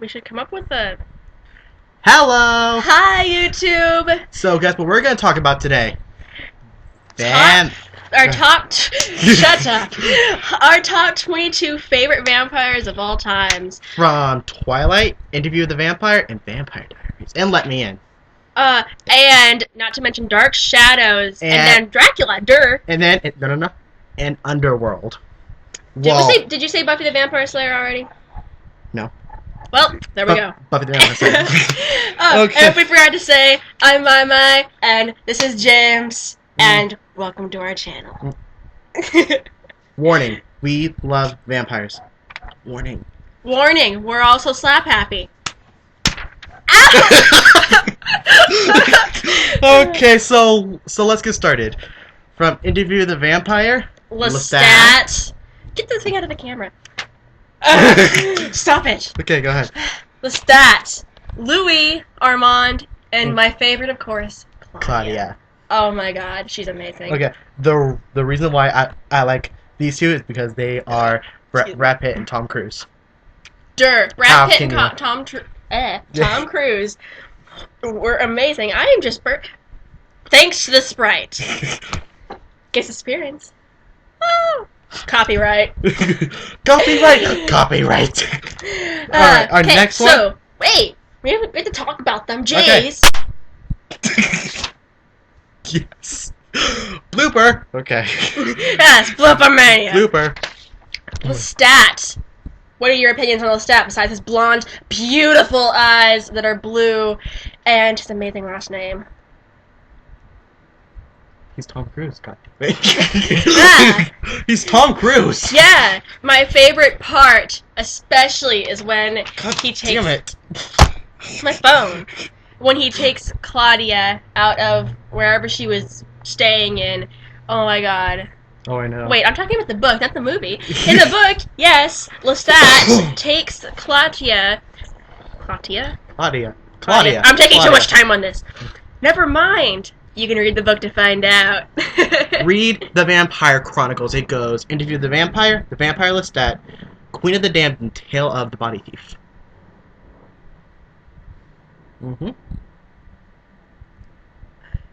We should come up with a... Hello! Hi, YouTube! So, guess what we're going to talk about today? Shut up! Our top 22 favorite vampires of all times. From Twilight, Interview with the Vampire, and Vampire Diaries. And Let Me In. And not to mention Dark Shadows, and then Dracula, And then, and Underworld. Did you say Buffy the Vampire Slayer already? No. Well, there we go. Buffy the Vampire Slayer. Okay. And if we forgot to say, I'm MaiMai, and this is James, and welcome to our channel. Warning, we love vampires. Warning. Warning, we're also slap happy. Okay, so let's get started. From Interview with the Vampire, Lestat. Get this thing out of the camera. Stop it. Okay, go ahead. Lestat, Louis, Armand, and my favorite, of course, Claudia. Oh my God, she's amazing. Okay, the reason why I like these two is because they are Brad Pitt and Tom Cruise. Brad Pitt and Tom Cruise were amazing. I am just thanks to the Sprite. Guess experience. Oh. Copyright. Copyright. Alright, our next one. So, wait. We have to talk about them. Jays. Okay. Yes. Blooper. Okay. Yes, Blooper Mania. Blooper. Lestat. What are your opinions on Lestat besides his blonde, beautiful eyes that are blue and his amazing last name? He's Tom Cruise, God damn it. Yeah. He's Tom Cruise. Yeah. My favorite part, especially, is when he takes... Damn it. My phone. When he takes Claudia out of wherever she was staying in. Oh my God. Oh, I know. Wait, I'm talking about the book, not the movie. In the book, yes, Lestat takes Claudia. Claudia. I'm taking too much time on this. Never mind. You can read the book to find out. Read the Vampire Chronicles. It goes Interview with the Vampire Lestat, Queen of the Damned, and Tale of the Body Thief.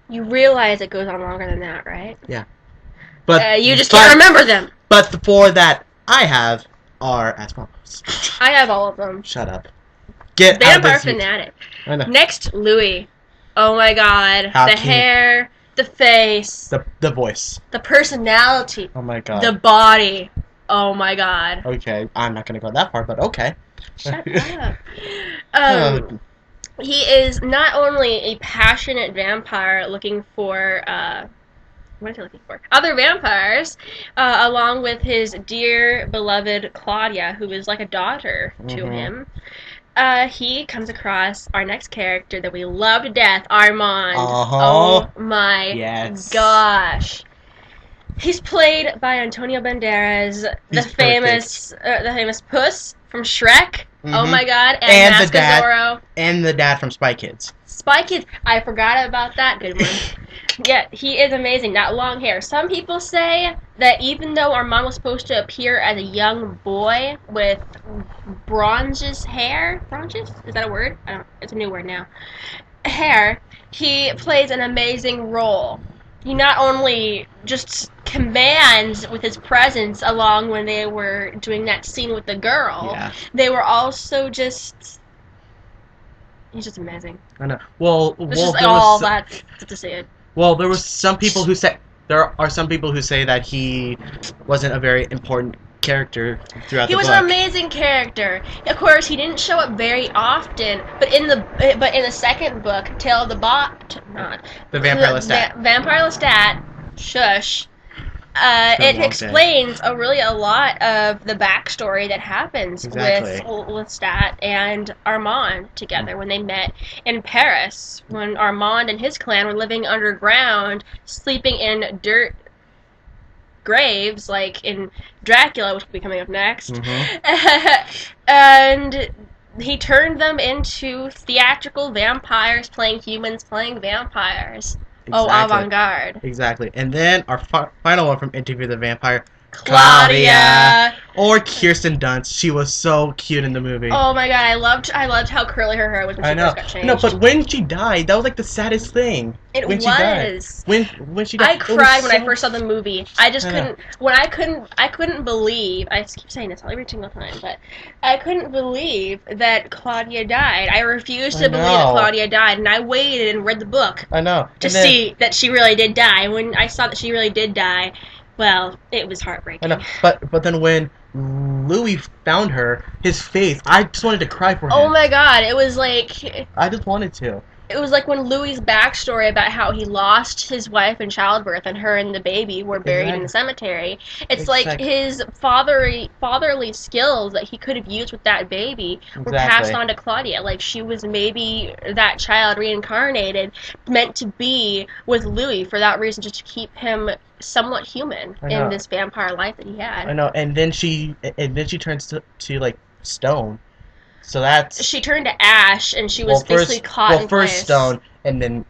You realize it goes on longer than that, right? Yeah. But you just can't remember them. But the four that I have are as follows. I have all of them. Shut up. Get Vampire out of this fanatic. I know. Next, Louis. Oh my God. The hair, the face, the voice, the personality. Oh my God. The body. Oh my God. Okay, I'm not gonna go that far, but okay. Shut up. He is not only a passionate vampire looking for, what is he looking for? Other vampires, along with his dear, beloved Claudia, who is like a daughter to him. He comes across our next character that we love to death, Armand. Oh my gosh. He's played by Antonio Banderas, the famous Puss from Shrek. Oh my God, and Mask of Zorro. And the dad from Spy Kids. Spy Kids, I forgot about that. Good one. Yeah, he is amazing. That long hair. Some people say that even though Armand was supposed to appear as a young boy with bronzes hair, bronzes? Is that a word? I don't. It's a new word now. Hair. He plays an amazing role. He not only just commands with his presence along when they were doing that scene with the girl. Yeah. They were also just... He's just amazing. I know. Well, just all that to say it. Well, there are some people who say that he wasn't a very important character throughout the book. He was an amazing character. Of course, he didn't show up very often, but in the second book, Tale of the Vampire Lestat. Vampire Lestat. Shush. It explains a lot of the backstory that happens with Lestat and Armand together when they met in Paris, when Armand and his clan were living underground, sleeping in dirt graves, like in Dracula, which will be coming up next. And he turned them into theatrical vampires, playing humans, playing vampires. Exactly. Oh, avant-garde. Exactly. And then our final one from Interview with the Vampire, Claudia. Or Kirsten Dunst. She was so cute in the movie. Oh my god, I loved how curly her hair was when she first got changed. No, but when she died, that was like the saddest thing. It when was. She died. When she died, I cried when I first saw the movie. I just couldn't. When I couldn't believe. I keep saying this every single time, but I couldn't believe that Claudia died. I refused to believe that Claudia died, and I waited and read the book. I know. To see that she really did die. And when I saw that she really did die, well, it was heartbreaking. I know. But then when Louis found her, his face, I just wanted to cry for him. Oh my god, it was like... I just wanted to. It was like when Louis' backstory about how he lost his wife in childbirth and her and the baby were buried in the cemetery. It's like his fatherly skills that he could have used with that baby were passed on to Claudia. Like she was maybe that child reincarnated, meant to be with Louis for that reason, just to keep him somewhat human in this vampire life that he had. I know, and then she turns to like stone. So that's... She turned to ash, and she was basically caught in place. Well, first stone, and then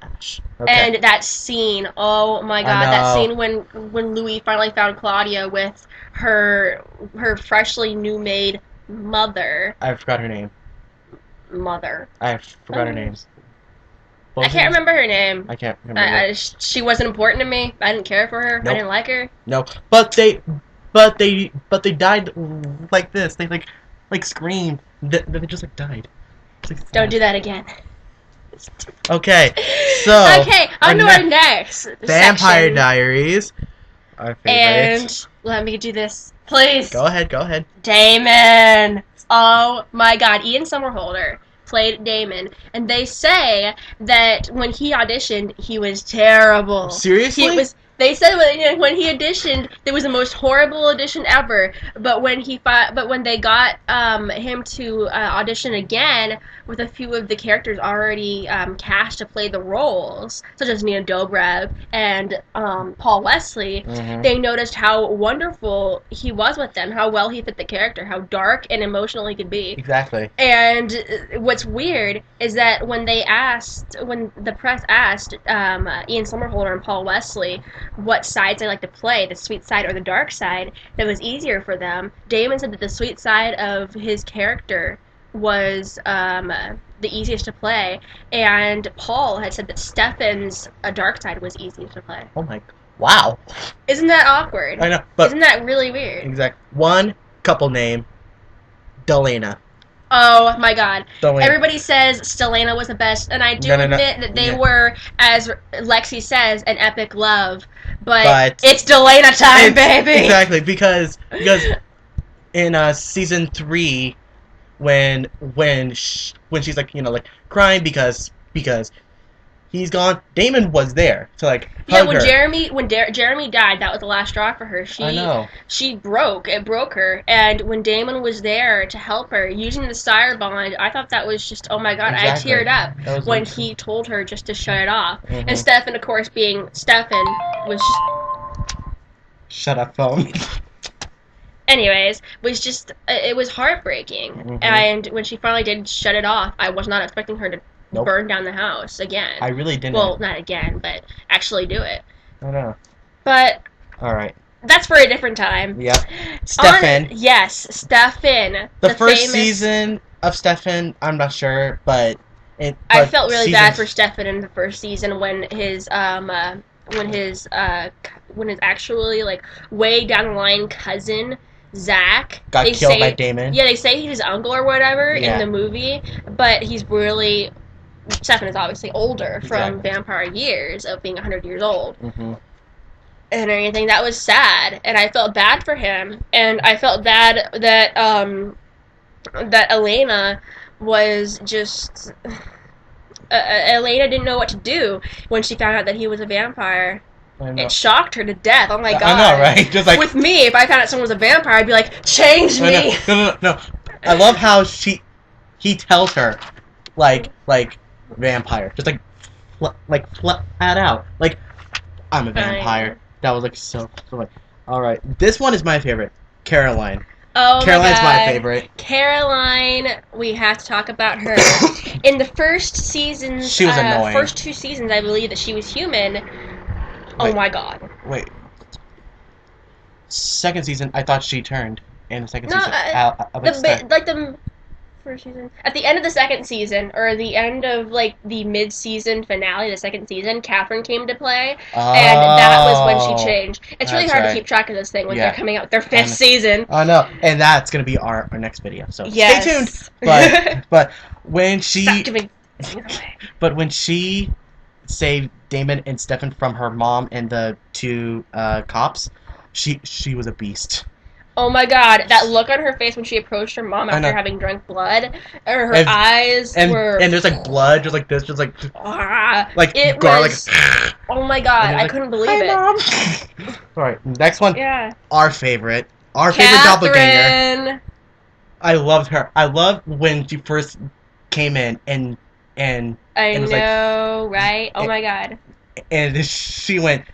ash. Okay. And that scene, oh my god, that scene when Louis finally found Claudia with her freshly new-made mother. I forgot her name. Mother. I forgot her name. I can't remember her name. I can't remember. She wasn't important to me. I didn't care for her. Nope. I didn't like her. No, but they died like this. They like screamed. They just like died. Like, don't do that again. Okay, so on to our next Vampire section. Diaries. Our favorite. And let me do this, please. Go ahead. Damon. Oh my god, Ian Somerhalder played Damon, and they say that when he auditioned, he was terrible. Seriously? They said when he auditioned, it was the most horrible audition ever. But when they got him to audition again with a few of the characters already cast to play the roles, such as Nina Dobrev and Paul Wesley, they noticed how wonderful he was with them, how well he fit the character, how dark and emotional he could be. Exactly. And what's weird is that when the press asked Ian Somerhalder and Paul Wesley what sides they like to play, the sweet side or the dark side, that was easier for them, Damon said that the sweet side of his character was the easiest to play, and Paul had said that Stefan's dark side was easiest to play. Oh my, wow. Isn't that awkward? I know, but... Isn't that really weird? Exactly. One couple name, Delena. Oh my god. Delena. Everybody says Stelena was the best, and I do admit that they were, as Lexi says, an epic love. But it's Delena time, baby! Exactly, because in season 3, when she's like crying because he's gone, Damon was there to hug her. Jeremy died, that was the last straw for her. I know. It broke her, and when Damon was there to help her using the sire bond, I thought that was just, oh my god, exactly. I teared up when he told her just to shut it off. And Stefan, of course, being Stefan, was just... Shut up, phone. Anyways, it was heartbreaking. And when she finally did shut it off, I was not expecting her to burn down the house again. I really didn't. Well, not again, but actually do it. I know. But... Alright. That's for a different time. Yep. Stefan. Yes, Stefan. The first season of Stefan, I'm not sure, but... I felt really bad for Stefan in the first season when his actually, like, way down the line cousin... Zach got killed by Damon. Yeah, they say he's his uncle or whatever in the movie, but he's really... Stefan is obviously older from vampire years of being 100 years old. And anything. That was sad, and I felt bad for him, and I felt bad that that Elena was just... Elena didn't know what to do when she found out that he was a vampire. It shocked her to death. Oh my god. I know, right? Just like... With me, if I found out someone was a vampire, I'd be like, change me! No. I love how he tells her, like, vampire. Just flat out. Like, I'm a vampire. That was, like, so like... Alright, this one is my favorite. Caroline. Oh Caroline's my favorite. Caroline, we have to talk about her. In the first seasons... She was annoying. First 2 seasons, I believe that she was human... Oh my god. Wait. second season, I thought she turned in the second No, season. the first season. At the end of the second season, or the end of like the mid-season finale, the second season, Catherine came to play, and that was when she changed. It's really hard to keep track of this thing when they're coming out with their fifth season. Oh no, and that's gonna be our next video. So stay tuned. But when she Stop giving away. But when she saved Damon and Stefan from her mom and the two cops, she was a beast. Oh my god, that look on her face when she approached her mom after having drunk blood, or her eyes were... And there's like blood, just like this, just like... like it garlic. Oh my god, I couldn't believe it. Mom. Alright, next one. Yeah. Our favorite doppelganger. I loved her. I loved when she first came in and I was know, right? Oh my god. And she went,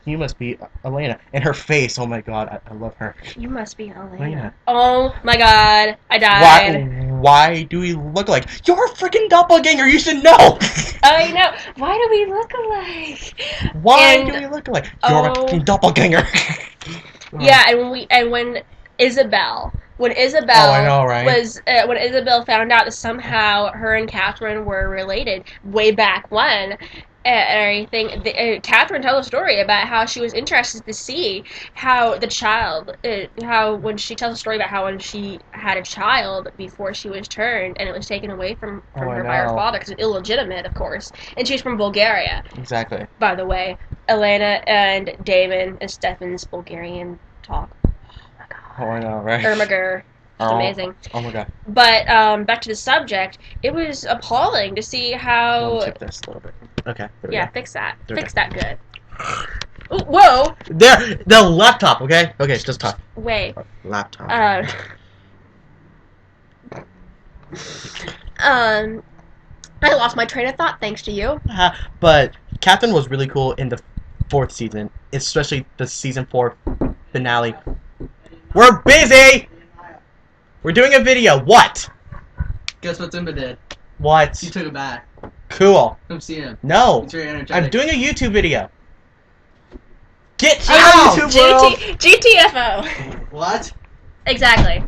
"You must be Elena." And her face, oh my god, I love her. You must be Elena. Oh my god, I died. Why do we look alike? You're a freaking doppelganger, you should know! I know. Why do we look alike? Why do we look alike? You're a freaking doppelganger. Yeah, and when Isabel was when Isabel found out that somehow her and Catherine were related way back when, and everything, Catherine tells a story about how she was interested to see how the child, when she tells a story about how when she had a child before she was turned, and it was taken away from her by her father because it's illegitimate, of course, and she's from Bulgaria. Exactly. By the way, Elena and Damon and Stefan's Bulgarian talk. Oh, I know, right? Ermager. It's amazing. Oh my god. But back to the subject, it was appalling to see how... Tip this a little bit. Okay. Yeah, fix that. Fix that good. Ooh, whoa! There! The laptop, okay? Okay, just talk. Wait. Laptop. I lost my train of thought thanks to you. But Catherine was really cool in the fourth season, especially the season 4 finale. We're busy! We're doing a video. What? Guess what Simba did? What? He took it back. Cool. Come see him. No. He's very energetic. I'm doing a YouTube video. Get out! GTFO. What? Exactly.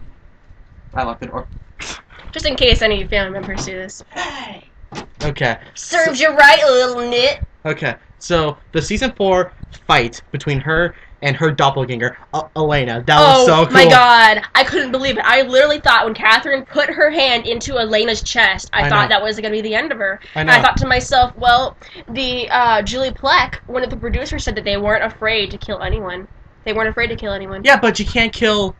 I locked the door. Just in case any family members see this. Hey! Okay. Serves you right, little nit. Okay. So, the season 4 fight between her and her doppelganger, Elena. That was so cool. Oh my god. I couldn't believe it. I literally thought when Catherine put her hand into Elena's chest, I thought that was going to be the end of her. I know. And I thought to myself, well, the Julie Plec, one of the producers, said that they weren't afraid to kill anyone. They weren't afraid to kill anyone. Yeah, but you can't kill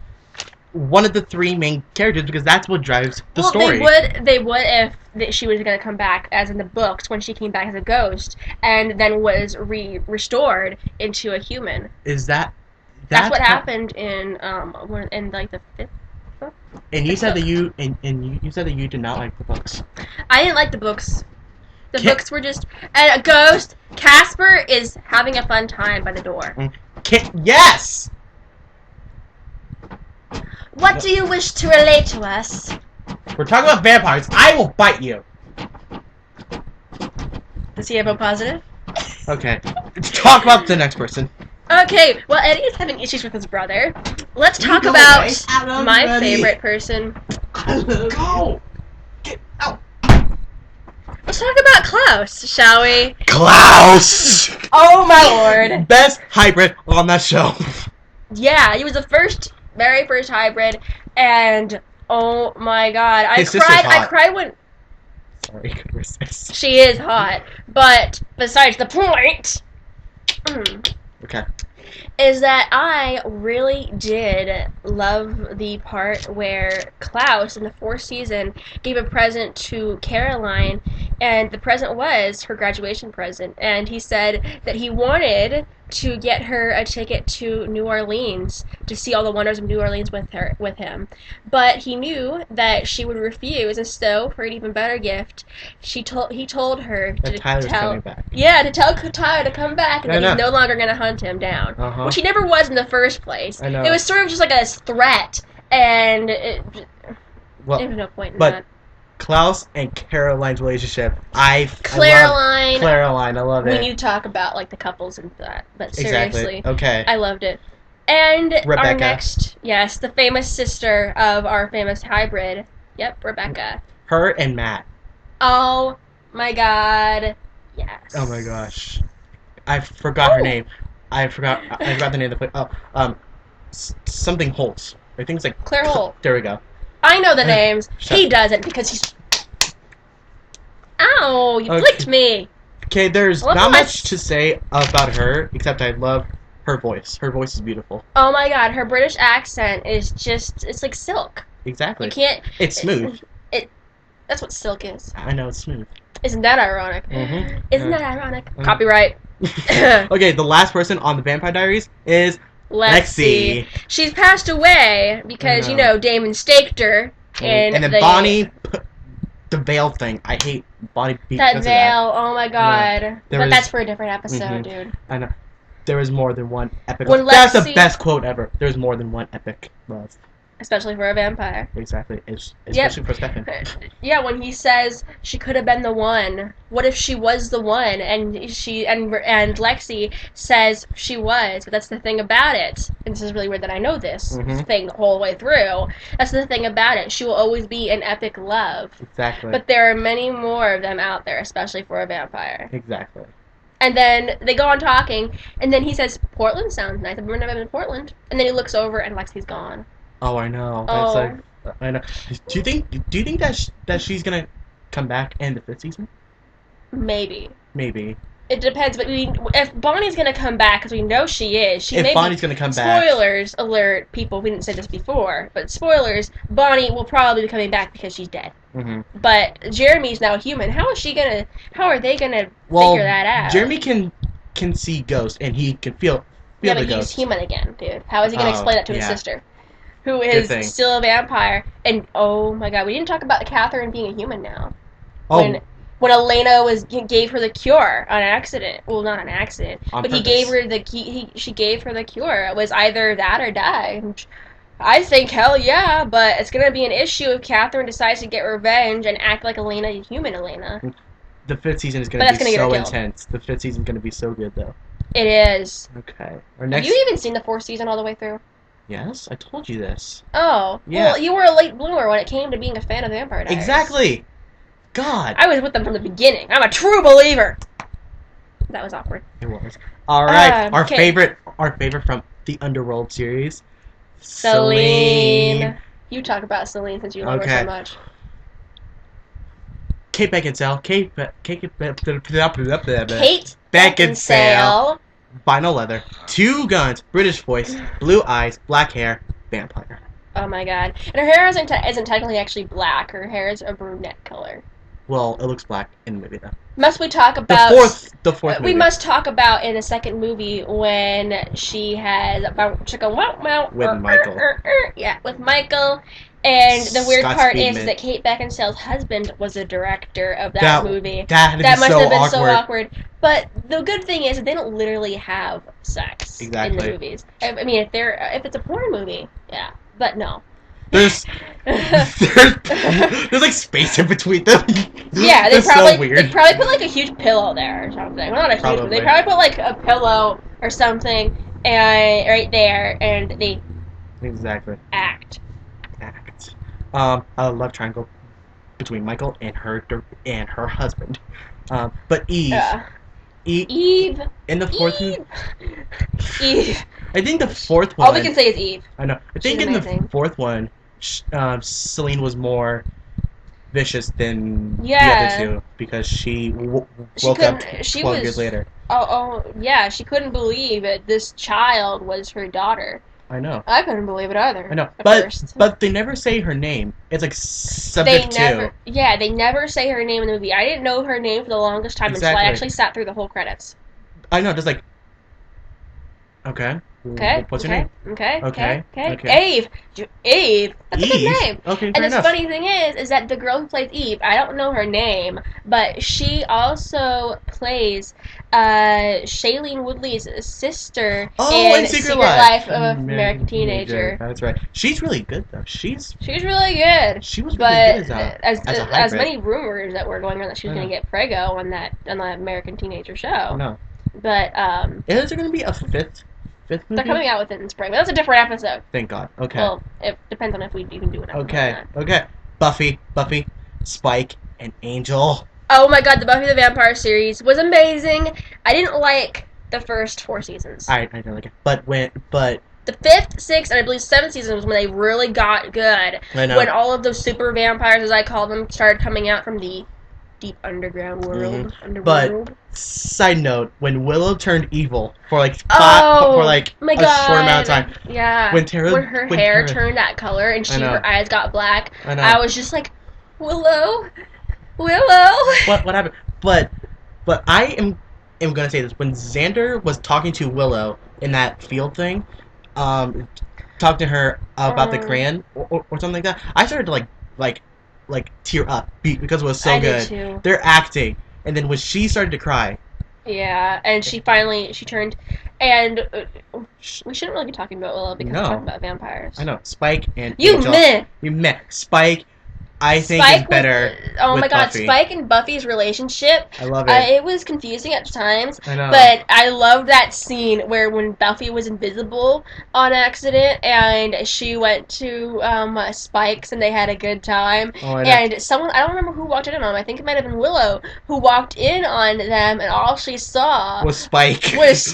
one of the 3 main characters because that's what drives the story. They would if she was going to come back, as in the books, when she came back as a ghost, and then was restored into a human. Is that's what happened in like the 5th book? And you said that you said that you did not like the books. I didn't like the books. The books were just a ghost. Casper is having a fun time by the door. Yes. What do you wish to relate to us? We're talking about vampires. I will bite you. The CFO positive? Okay. Let's talk about the next person. Okay, well, Eddie is having issues with his brother. Let's talk about my favorite person. Go! Get out! Let's talk about Klaus, shall we? Klaus! Oh my lord. Best hybrid on that show. Yeah, he was the very first hybrid, and oh my god, I cried when... Sorry, could resist. She is hot, but besides the point... Okay. Is that I really did love the part where Klaus in the 4th season gave a present to Caroline, and the present was her graduation present, and he said that he wanted to get her a ticket to New Orleans to see all the wonders of New Orleans with him, but he knew that she would refuse, and so for an even better gift, he told her to coming back. Yeah, to tell Tyler to come back, and that he's no longer going to hunt him down, which he never was in the first place. I know. It was sort of just like a threat, and there was no point in that. Klaus and Caroline's relationship, Caroline, I love it. We need to talk about like the couples and that, but seriously, okay. I loved it. And Rebecca. our next, yes, the famous sister of our famous hybrid. Yep, Rebecca. Her and Matt. Oh my god. Yes. Oh my gosh. I forgot her name. I forgot the name of the place. Something Holt. I think it's like Claire Holt. There we go. I know the names. Shut He doesn't because he's. Ow! You flicked me. Okay, there's Well, not let's- much to say about her except I love her voice. Her voice is beautiful. Oh my god, her British accent is just—it's like silk. Exactly. You can't. It's smooth. That's what silk is. I know it's smooth. Isn't that ironic? Mhm. Isn't that ironic? Copyright. Okay, the last person on the Vampire Diaries is Lexi. She's passed away because, I you know. know, Damon staked her. And then Bonnie, the veil thing. I hate Bonnie because That of veil, oh my god. There But was- that's for a different episode, Mhm. dude. I know. There is more than one epic When love. That's the Lexi- best quote ever. There's more than one epic love. Especially for a vampire. Exactly. Especially for Stefan. Yeah, when he says she could have been the one. What if she was the one? And Lexi says she was. But that's the thing about it. And this is really weird that I know this thing the whole way through. That's the thing about it. She will always be an epic love. Exactly. But there are many more of them out there, especially for a vampire. Exactly. And then they go on talking, and then he says, Portland sounds nice. I've never been to Portland. And then he looks over, and Lexi's gone. Oh, I know. Oh. That's like, I know. Do you think that she's gonna come back in the 5th season? Maybe. Maybe. It depends, but if Bonnie's gonna come back, because we know she is, she may If Bonnie's gonna come back. Spoilers alert, people. We didn't say this before, but spoilers. Bonnie will probably be coming back because she's dead. Mm-hmm. But Jeremy's now human. How is she gonna? How are they gonna Well, figure that out? Jeremy can see ghosts and he can feel yeah, the but he's ghosts. human again, dude. How is he gonna Oh, explain that to his yeah. sister, who Good is thing. still a vampire? And oh my god, we didn't talk about Catherine being a human now. Oh, When Elena gave her the cure on accident. Well, not on accident, On but he purpose. gave her she gave her the cure. It was either that or die. I think hell yeah, but it's gonna be an issue if Catherine decides to get revenge and act like Elena, human Elena. the 5th season is But gonna that's be gonna get her so killed. intense. The 5th season is gonna be so good though. It is. Okay. Our Have next. you even seen the 4th season all the way through? Yes, I told you this. Oh, Yeah. well, you were a late bloomer when it came to being a fan of Vampire Diaries. Exactly. God. I was with them from the beginning. I'm a true believer. That was awkward. It was. All right. Our okay. favorite from the Underworld series. Celine. You talk about Celine since you love her Okay. so much. Kate Beckinsale. Kate Kate Beckinsale. Vinyl leather. 2 guns. British voice. Blue eyes. Black hair. Vampire. Oh my god. And her hair isn't technically actually black. Her hair is a brunette color. Well, it looks black in the movie though. Must we talk The about... fourth we movie. must talk about in the second movie when she has chicken With Michael. Yeah, with Michael. And the weird Scott part Speedman. is that Kate Beckinsale's husband was the director of that movie. That had to That be must so have been awkward. so awkward. But the good thing is they don't literally have sex in Exactly. the movies. I mean, if it's a porn movie, yeah. But no. There's like space in between them. Yeah, they That's probably so weird. they probably put like a huge pillow there or something. Well, not a huge, but they Probably. probably put like a pillow or something and right there, and they Exactly. act. A love triangle between Michael and her husband. But Eve Eve. in the fourth Eve. movie, Eve. I think the fourth one. All we can say is Eve. I know. I think She's in amazing. the fourth one, Celine was more vicious than Yeah. the other two because she She woke up couldn't- she 12 was- years later. Oh, yeah. She couldn't believe that this child was her daughter. I know. I couldn't believe it either. I know. At But first. but they never say her name. It's like subject to. They never say her name in the movie. I didn't know her name for the longest time until I Exactly. actually sat through the whole credits. I know. Just like. Okay. Okay. What's okay, her name? Okay. Okay, Okay. okay. Eve. Eve. That's a good Eve. name. Okay. And Fair the enough. funny thing is that the girl who plays Eve, I don't know her name, but she also plays Shailene Woodley's sister Oh, in Secret Life of American Teenager. That's right. She's really good though. She's She was really good. she was really But good as as a hybrid. many rumors that were going on that she was I going to get prego on the American Teenager show. No. But Is there going to be a fifth 5th movie? They're coming out with it in spring, but that's a different episode. Thank God. Okay. Well, it depends on if we even do an episode. Okay. Buffy, Spike, and Angel. Oh my God, the Buffy the Vampire series was amazing. I didn't like the first 4 seasons. I didn't like it, but the 5th, 6th, and I believe 7th season was when they really got good. I know. When all of those super vampires, as I call them, started coming out from the deep underground world. But side note, when Willow turned evil for like my a God. short amount of time, yeah, when her hair turned that color and her eyes got black, I was just like, Willow. What happened? But I am gonna say this: when Xander was talking to Willow in that field thing, talk to her about the crayon or something like that, I started to like tear up because it was so good. Did too. They're acting, and then when she started to cry. Yeah, and she turned, and we shouldn't really be talking about Willow because we're talking about vampires. I know. Spike and You Angel. You met Spike. I think Spike is better. Oh my God, Buffy. Spike and Buffy's relationship. I love it. It was confusing at times. I know. But I love that scene where when Buffy was invisible on accident and she went to Spike's and they had a good time. Oh, I know. And someone, I don't remember who walked in on them. I think it might have been Willow who walked in on them, and all she saw was Spike. Doing his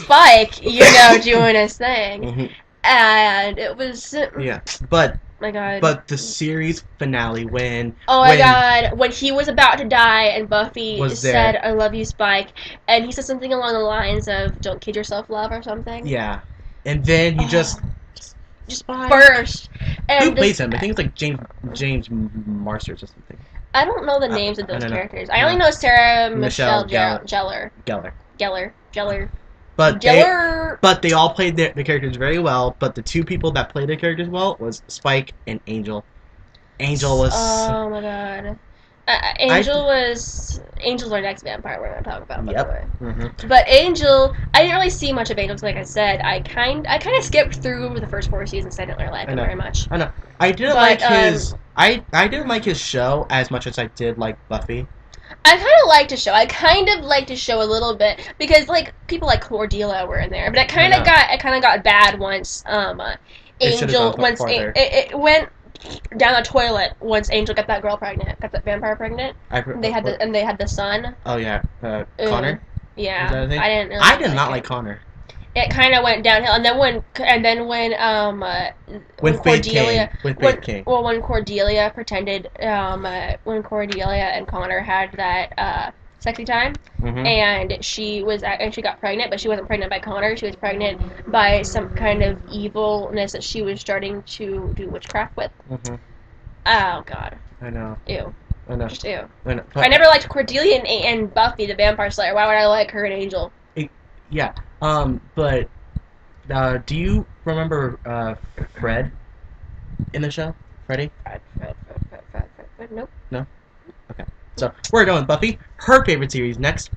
thing. Mm-hmm. And it was but. My God. But the series finale when God, when he was about to die and Buffy said, "I love you, Spike," and he said something along the lines of "Don't kid yourself, love," or something. Yeah, and then he just burst. And who plays him? I think it's like James Marsters or something. I don't know the names of those characters. I only know Sarah Michelle Gellar. But they all played their characters very well. But the 2 people that played their characters well was Spike and Angel. Angel was. Oh my God. Angel's our next vampire we're gonna talk about. By the way. Mm-hmm. But Angel, I didn't really see much of Angel. Like I said, I kind of skipped through the first 4 seasons. I didn't really like him very much. I know. I didn't like his. I didn't like his show as much as I did like Buffy. I kind of liked his show. I kind of liked his show a little bit because like people like Cordelia were in there, but it kind of got bad once Angel it went down the toilet once Angel got that vampire pregnant. They had the son. Oh yeah, Connor. Yeah, I did not like Connor. It kind of went downhill, and then when Cordelia pretended when Cordelia and Connor had that sexy time, and she got pregnant, but she wasn't pregnant by Connor. She was pregnant by some kind of evilness that she was starting to do witchcraft with. Mm-hmm. Oh God. I know. Ew. I know. Just ew. I know. I never liked Cordelia and Buffy the Vampire Slayer. Why would I like her and Angel? Yeah. But do you remember Fred in the show? Freddy? Fred. Nope. No? Okay. So, we're going Buffy. Her favorite series next.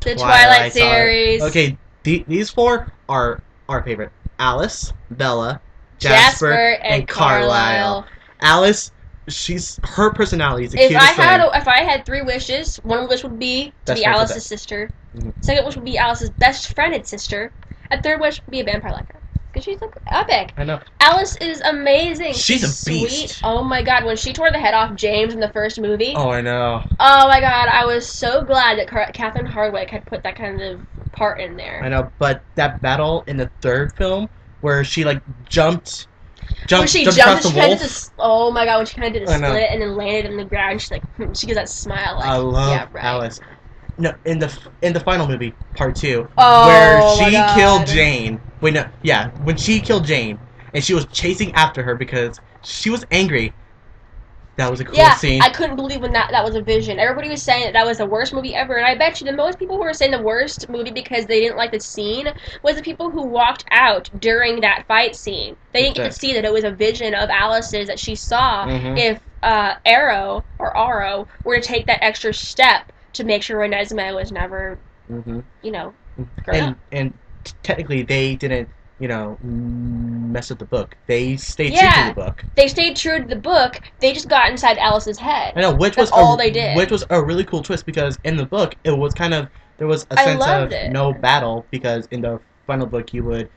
The Twilight series. Okay, these 4 are our favorite. Alice, Bella, Jasper and Carlisle. Alice, her personality is the cutest thing. If I had 3 wishes, one wish would be to be Alice's sister. Mm-hmm. Second wish would be Alice's best friend and sister. A third wish would be a vampire like her. Because she's like epic. I know. Alice is amazing. She's a sweet. beast. Oh my God, when she tore the head off James in the first movie. Oh, I know. Oh my God, I was so glad that Catherine Hardwicke had put that kind of part in there. I know, but that battle in the 3rd film where she like jumped across the wolf. Oh my God, when she kind of did a split and then landed in the ground, she gives that smile. Like, I love yeah, right. Alice. No, in the final movie, part 2, oh, where she killed Jane. Wait, no, yeah, when she killed Jane, and she was chasing after her because she was angry. That was a cool scene. I couldn't believe when that was a vision. Everybody was saying that was the worst movie ever, and I bet you the most people who were saying the worst movie because they didn't like the scene was the people who walked out during that fight scene. They didn't get to see that it was a vision of Alice's that she saw if Aro were to take that extra step to make sure Renesmee was never, grown up. And technically they didn't, mess with the book. They stayed true to the book. They stayed true to the book. They just got inside Alice's head. I know, which was all they did. Which was a really cool twist because in the book it was kind of there was a sense of no battle because in the final book you would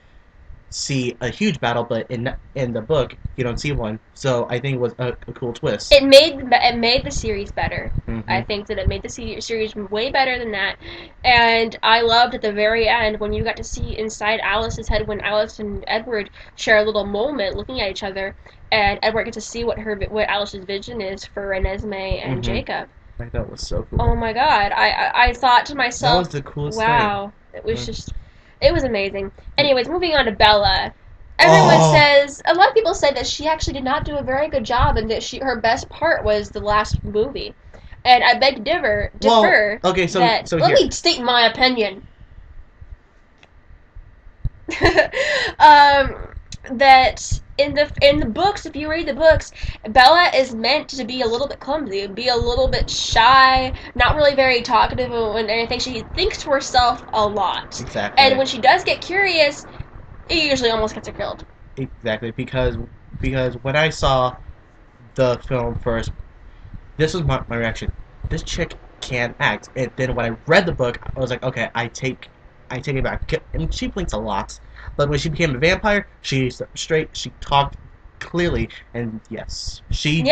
see a huge battle, but in the book you don't see one. So I think it was a cool twist. It made the series better. Mm-hmm. I think that it made the series way better than that. And I loved at the very end when you got to see inside Alice's head when Alice and Edward share a little moment looking at each other, and Edward gets to see what Alice's vision is for Renesmee and Jacob. I thought it was so cool. Oh my god! I thought to myself, that was the coolest wow, thing. It was just, it was amazing. Anyways, moving on to Bella. Everyone says, a lot of people say that she actually did not do a very good job, and that her best part was the last movie. And I beg to differ. Well, okay, so let me state my opinion. That in the books, if you read the books, Bella is meant to be a little bit clumsy, be a little bit shy, not really very talkative and anything. She thinks to herself a lot. Exactly. And when she does get curious, it usually almost gets her killed. Exactly, because when I saw the film first, this was my reaction. This chick can't act. And then when I read the book, I was like, okay, I take it back. And she blinks a lot. But when she became a vampire, she's straight. She talked clearly, and yes, she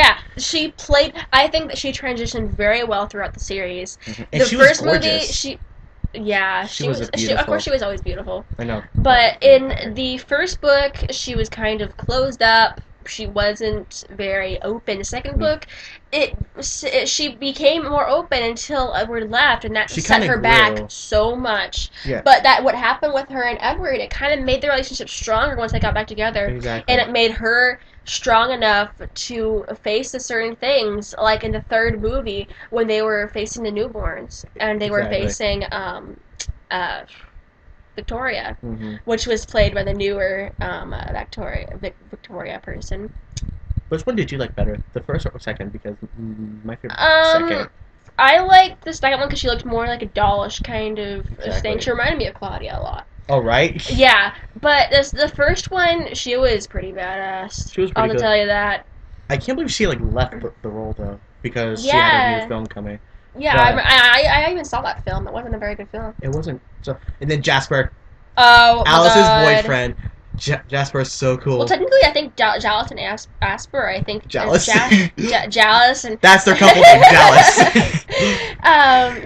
played. I think that she transitioned very well throughout the series. Mm-hmm. And the first movie, she was. Of course, she was always beautiful. I know. But in the first book, she was kind of closed up. She wasn't very open. The second book, she became more open until Edward left, and that set her back so much. Yeah. But what happened with her and Edward, it kind of made the relationship stronger once they got back together. Exactly. And it made her strong enough to face the certain things, like in the third movie when they were facing the newborns and they were facing Victoria, which was played by the newer Victoria person. Which one did you like better, the first or second? Because my favorite second. I liked the second one because she looked more like a dollish kind of thing. She reminded me of Claudia a lot. Oh, right? Yeah, but the first one, she was pretty badass. She was pretty good. I'll tell you that. I can't believe she left the role though, because she had a new film coming. Yeah, I even saw that film. It wasn't a very good film. It wasn't. So, and then Jasper. Oh, Alice's boyfriend. Jasper is so cool. Well, technically, I think Jalis and Asper. I think Jalis. Jalis and that's their couple name, Jalis.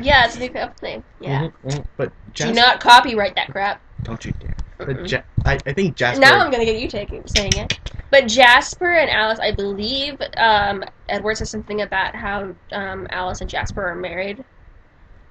Yeah, it's a new couple name. Yeah. But do not copyright that crap. Don't you dare. But I think Jasper. Now I'm gonna get you saying it. But Jasper and Alice, I believe, Edward says something about how Alice and Jasper are married.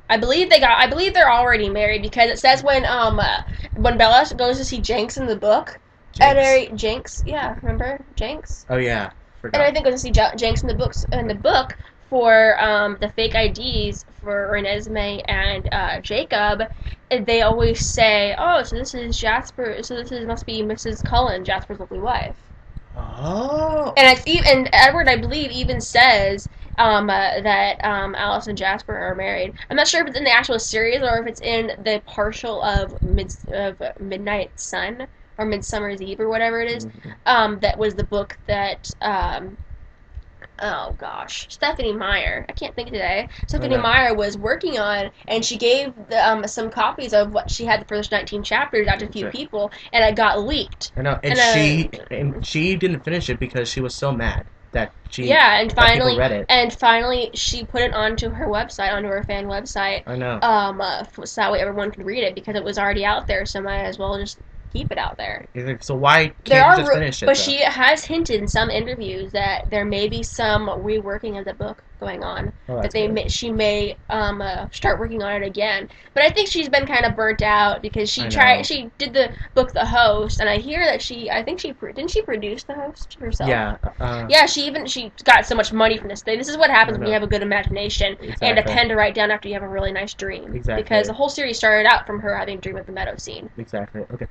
I believe they're already married because it says when Bella goes to see Jenks in the book. Jenks, yeah, remember Jenks? Oh yeah, forgot. And I think goes to see Jenks in the book for the fake IDs for Renesmee and Jacob. And they always say, "Oh, so this is Jasper. So must be Mrs. Cullen, Jasper's lovely wife." Oh. And Edward, I believe, even says that Alice and Jasper are married. I'm not sure if it's in the actual series or if it's in the partial of Midnight Sun or Midsummer's Eve or whatever it is. That was the book that oh gosh, Stephanie Meyer. I can't think today. Stephanie Meyer was working on, and she gave some copies of what she had the first 19 chapters out to a few people, and it got leaked. I know, and she didn't finish it because she was so mad that and finally read it. And finally she put it onto her website, onto her fan website. I know. So that way everyone could read it because it was already out there. So might as well just keep it out there. So why can't you just finish it? But she has hinted in some interviews that there may be some reworking of the book going on. She may start working on it again. But I think she's been kind of burnt out because she did the book The Host, and I hear that didn't she produce The Host herself? Yeah. She got so much money from this thing. This is what happens when you have a good imagination and a pen to write down after you have a really nice dream. Exactly. Because the whole series started out from her having a dream of the meadow scene. Exactly. Okay.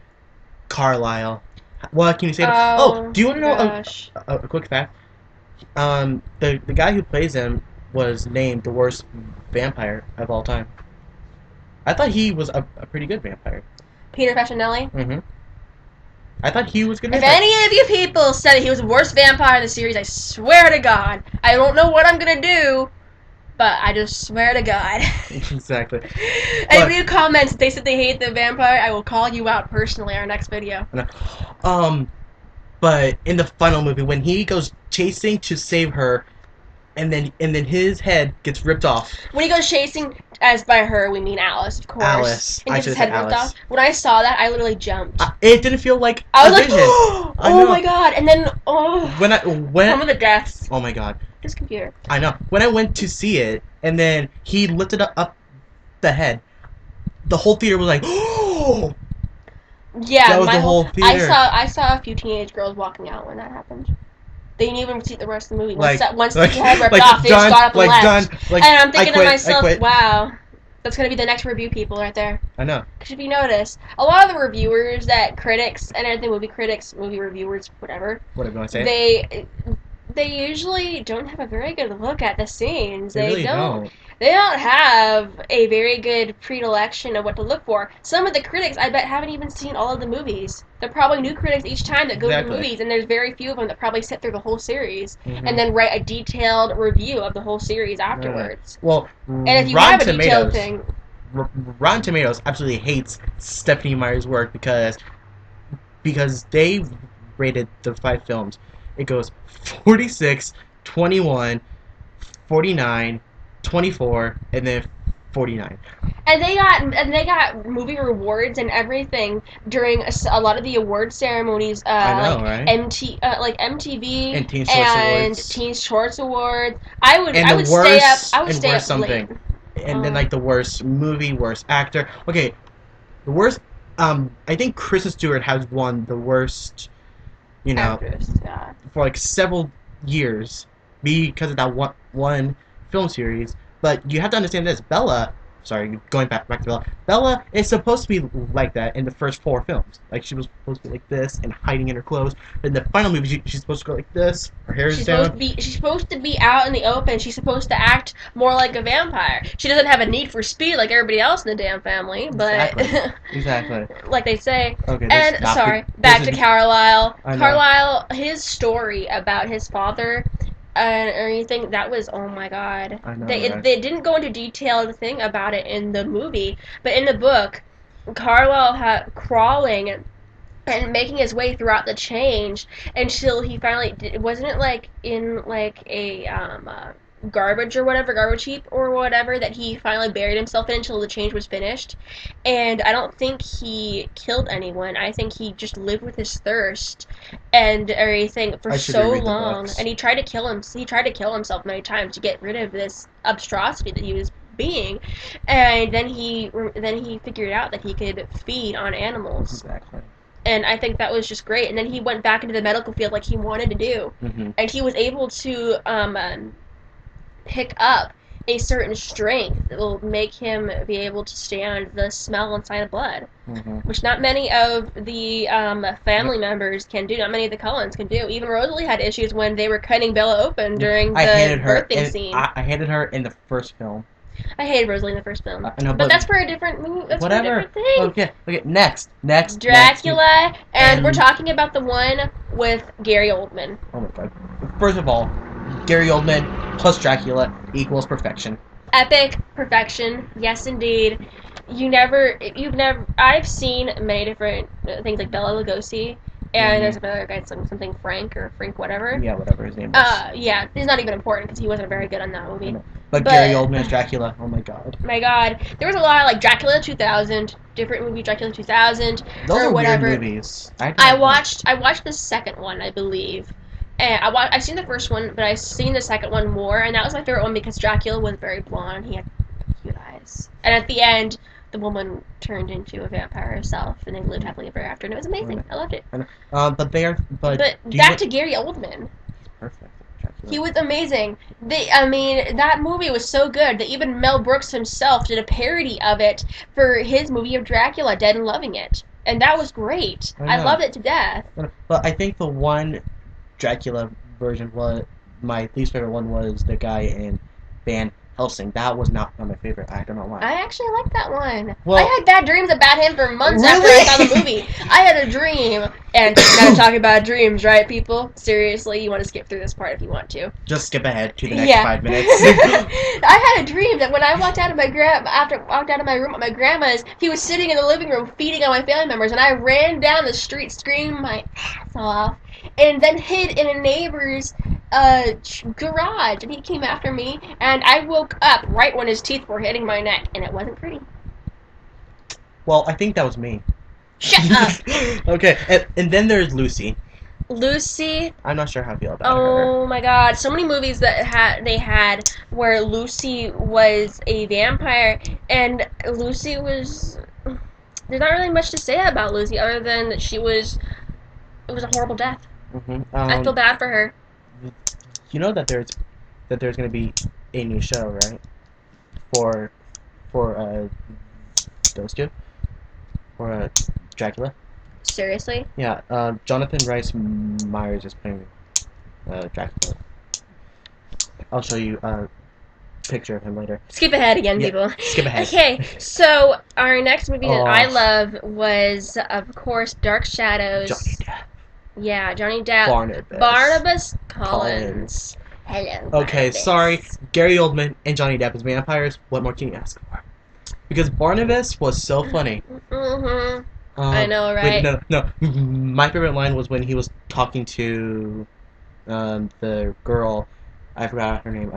Carlisle. What can you say? Do you want to know a quick fact? The guy who plays him was named the worst vampire of all time. I thought he was a pretty good vampire. Peter Facinelli? Mm-hmm. I thought he was good. If any of you people said he was the worst vampire in the series, I swear to God, I don't know what I'm gonna do, but I just swear to God. Exactly. Anybody who comments, they said they hate the vampire, I will call you out personally in our next video. But in the final movie, when he goes chasing to save her, and then his head gets ripped off. When he goes chasing, as by her we mean Alice, of course. Alice. And gets his head ripped off. When I saw that, I literally jumped. It didn't feel like I was a like, vision. oh my god! And then when some of the deaths. Oh my god. This computer. I know. When I went to see it, and then he lifted up the head, the whole theater was like, oh. Yeah, that was the whole theater. I saw a few teenage girls walking out when that happened. They didn't even see the rest of the movie. Once the head ripped off, they just got up and left. And I'm thinking to myself, wow, that's going to be the next review people right there. I know. Because if you notice, a lot of the reviewers critics and everything, movie reviewers, whatever you want to say, they usually don't have a very good look at the scenes. They really don't. They don't have a very good predilection of what to look for. Some of the critics, I bet, haven't even seen all of the movies. They're probably new critics each time that go to the movies, and there's very few of them that probably sit through the whole series and then write a detailed review of the whole series afterwards. Well, and if you have a detailed thing, Rotten Tomatoes absolutely hates Stephenie Meyer's work because they rated the 5 films. It goes 46, 21, 49, 24, and then 49. And they got movie rewards and everything during a lot of the award ceremonies. I know, right? MTV and Teen Choice Awards. Teen Choice Awards. I would stay up late. And then the worst movie, worst actor. Okay, the worst. I think Kristen Stewart has won the worst. Actress, yeah. For several years because of that one film series. But you have to understand this. Going back to Bella. Bella is supposed to be like that in the first 4 films. She was supposed to be like this and hiding in her clothes. But in the final movie, she's supposed to go like this. Her hair is down. She's supposed to be out in the open. She's supposed to act more like a vampire. She doesn't have a need for speed like everybody else in the damn family. But Exactly. Like they say. Okay. Back to Carlisle. Carlisle, his story about his father and everything, that was, oh my god. I know, they didn't go into detailed thing about it in the movie, but in the book, Carlisle had crawling and making his way throughout the change until he finally wasn't it in a garbage heap or whatever that he finally buried himself in until the change was finished. And I don't think he killed anyone. I think he just lived with his thirst and everything for so long. And he tried to kill himself many times to get rid of this obstrosity that he was being. And then he figured out that he could feed on animals. Exactly. And I think that was just great. And then he went back into the medical field like he wanted to do. And he was able to pick up a certain strength that will make him be able to stand the smell and sight of blood, which not many of the family members can do. Not many of the Cullens can do. Even Rosalie had issues when they were cutting Bella open during the birthing scene. I hated her in the first film. I hated Rosalie in the first film. I know, but that's for a different movie. That's whatever. For a different thing. Okay. Next. Dracula, and we're talking about the one with Gary Oldman. Oh my god. First of all, Gary Oldman plus Dracula equals perfection. Epic perfection, yes indeed. I've seen many different things like Bela Lugosi, and there's another guy, something Frank whatever. Yeah, whatever his name is. Yeah, he's not even important because he wasn't very good on that movie. But Gary Oldman as Dracula, oh my god. My god. There was a lot of Dracula 2000, different movie Dracula 2000, those or are whatever. Weird movies. I watched the second one, I believe. And I've seen the first one, but I've seen the second one more, and that was my favorite one because Dracula was very blonde. He had cute eyes. And at the end, the woman turned into a vampire herself, and they lived happily ever after, and it was amazing. I loved it. But back to Gary Oldman. He's perfect. He was amazing. That movie was so good that even Mel Brooks himself did a parody of it for his movie of Dracula, Dead and Loving It. And that was great. I loved it to death. But I think the one Dracula version my least favorite one was the guy in Helsing. That was not my favorite. I don't know why. I actually like that one. Well, I had bad dreams about him for months after Really? I saw the movie. I had a dream, and now to talk about dreams, right, people? Seriously, you want to skip through this part if you want to. Just skip ahead to the next Yeah. 5 minutes. I had a dream that when I walked out of my room at my grandma's, he was sitting in the living room feeding on my family members, and I ran down the street screaming my ass off, and then hid in a neighbor's garage, and he came after me, and I woke up right when his teeth were hitting my neck, and it wasn't pretty. Well, I think that was me. Shut up. Okay, and then there's Lucy. Lucy. I'm not sure how I feel about her. Oh my god, so many movies that they had where Lucy was a vampire, and Lucy was... There's not really much to say about Lucy other than that it was a horrible death. I feel bad for her. You know that there's going to be a new show, right? For those two? For Dracula? Seriously? Yeah, Jonathan Rhys Myers is playing Dracula. I'll show you a picture of him later. Skip ahead again, Yeah, people. skip ahead. Okay, so our next movie that I Oh. love was, of course, Dark Shadows. Johnny Depp. Yeah, Johnny Depp. Barnabas. Collins. Hello. Okay, Barnabas. sorry. Gary Oldman and Johnny Depp as vampires. What more can you ask for? Because Barnabas was so funny. Mm-hmm. I know, right? Wait, no. My favorite line was when he was talking to the girl. I forgot her name.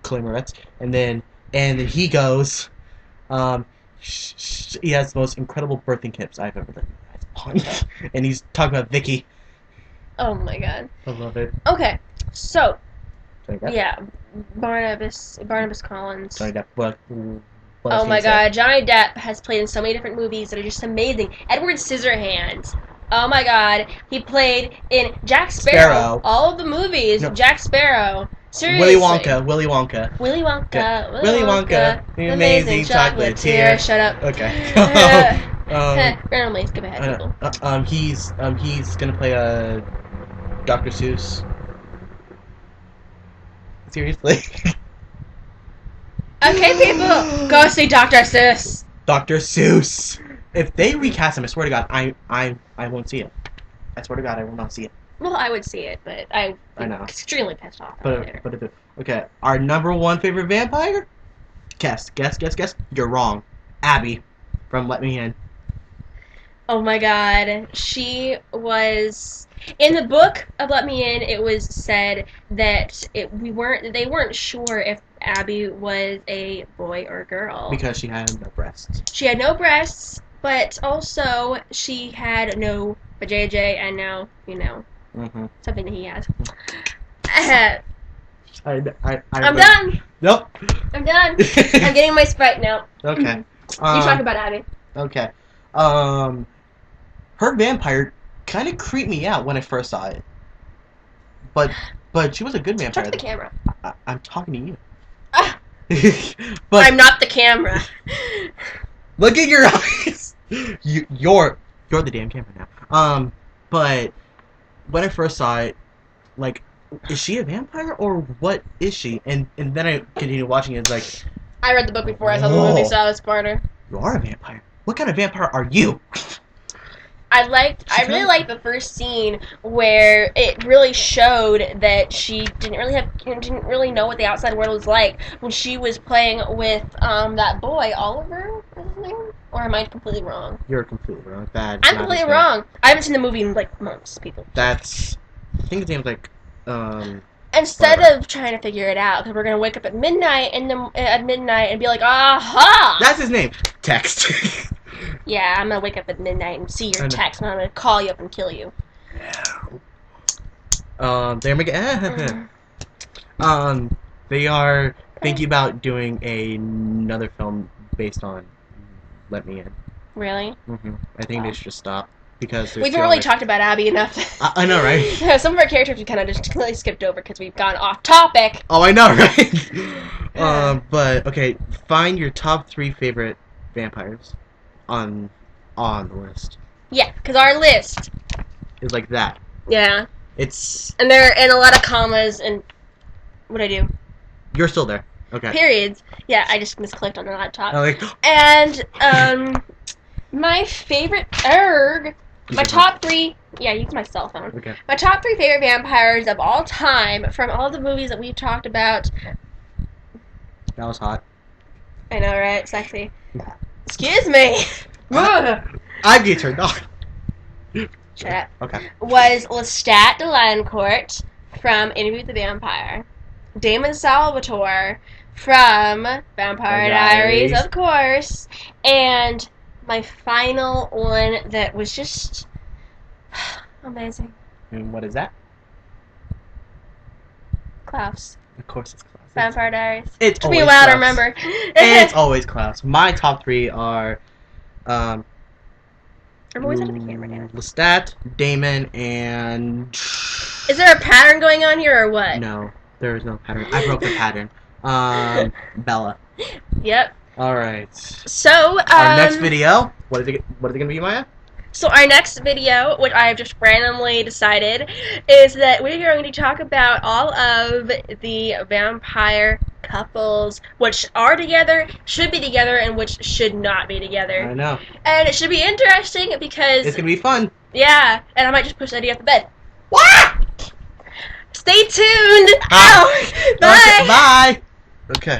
Chloe Moretz. And then he goes, he has the most incredible birthing tips I've ever done. And he's talking about Vicky. Oh my god. I love it. Okay, so Johnny Depp? yeah, Barnabas Collins. Johnny Depp. What Oh else can my you say? god, Johnny Depp has played in so many different movies that are just amazing. Edward Scissorhands. Oh my god, he played in Jack Sparrow. All of the movies, No. Jack Sparrow. Seriously. Willy Wonka. Willy Wonka. Yeah. Willy Wonka, the amazing chocolatier. Shut up. Okay. Randomly skip ahead, people. He's gonna play Dr. Seuss. Seriously. Okay, people, go see Dr. Seuss. Dr. Seuss. If they recast him, I swear to God, I won't see it. I swear to God, I will not see it. Well, I would see it, but I'm I know. extremely pissed off. Okay, our number one favorite vampire? Guess. You're wrong. Abby from Let Me In. Oh my god, she was in the book of Let Me In. It was said that they weren't sure if Abby was a boy or a girl Because she had no breasts. she had no breasts, but also she had no JJ, and now Mm-hmm. something that he has. I'm done. Nope. I'm done. I'm getting my Sprite now. Okay. You talk about Abby. Okay. Her vampire kind of creeped me out when I first saw it. But she was a good vampire. Talk to the camera. I'm talking to you. Ah, But I'm not the camera. look at your eyes. You're the damn camera now. But when I first saw it, like, is she a vampire or what is she? And then I continued watching it. It's like, I read the book before I saw the movie, so I was smarter. you are a vampire. What kind of vampire are you? I really liked the first scene where it really showed that she didn't really know what the outside world was like when she was playing with that boy Oliver. Is his name? Or am I completely wrong? You're completely wrong. Bad. I'm completely wrong. I haven't seen the movie in like months, people. I think his name's like Instead whatever. of trying to figure it out, because we're gonna wake up at midnight and be like, aha! That's his name. Text. Yeah, I'm gonna wake up at midnight and see I your know. text, and I'm gonna call you up and kill you. There we go. They are thinking about doing another film based on Let Me In. Really? I think they should just stop because We haven't really talked about Abby enough. I know, right? Some of our characters we kind of just completely skipped over because we've gone off topic. Oh, I know, right? But okay, find your top 3 favorite vampires on the list. Yeah, because our list. It's like that. Yeah. It's And they're in a lot of commas and... What'd I do? You're still there. Okay. Periods. Yeah, I just misclicked on the laptop. Oh, like, And my favorite my top 3. Yeah, use my cell phone. Okay. My top 3 favorite vampires of all time from all the movies that we've talked about. That was hot. I know, right? Sexy. Excuse me. I'm getting turned on. Shut up. Okay. Was Lestat de Lancourt from Interview with the Vampire. Damon Salvatore from Vampire Diaries, of course. And my final one that was just amazing. And what is that? Klaus. Of course it's Klaus. Vampire Diaries. It's Took me a always while to Klaus. remember. It's always Klaus. My top 3 are I'm always out of the camera now. Lestat, Damon, and... Is there a pattern going on here or what? No, there is no pattern. I broke the pattern. Bella. Yep. Alright. So, Our next video, what is it gonna be, Maya? So our next video, which I have just randomly decided, is that we're going to talk about all of the vampire couples, which are together, should be together, and which should not be together. I know. And it should be interesting because... It's gonna be fun. Yeah, and I might just push Eddie off the bed. What? Stay tuned! Ow! Bye! Okay, bye! Okay.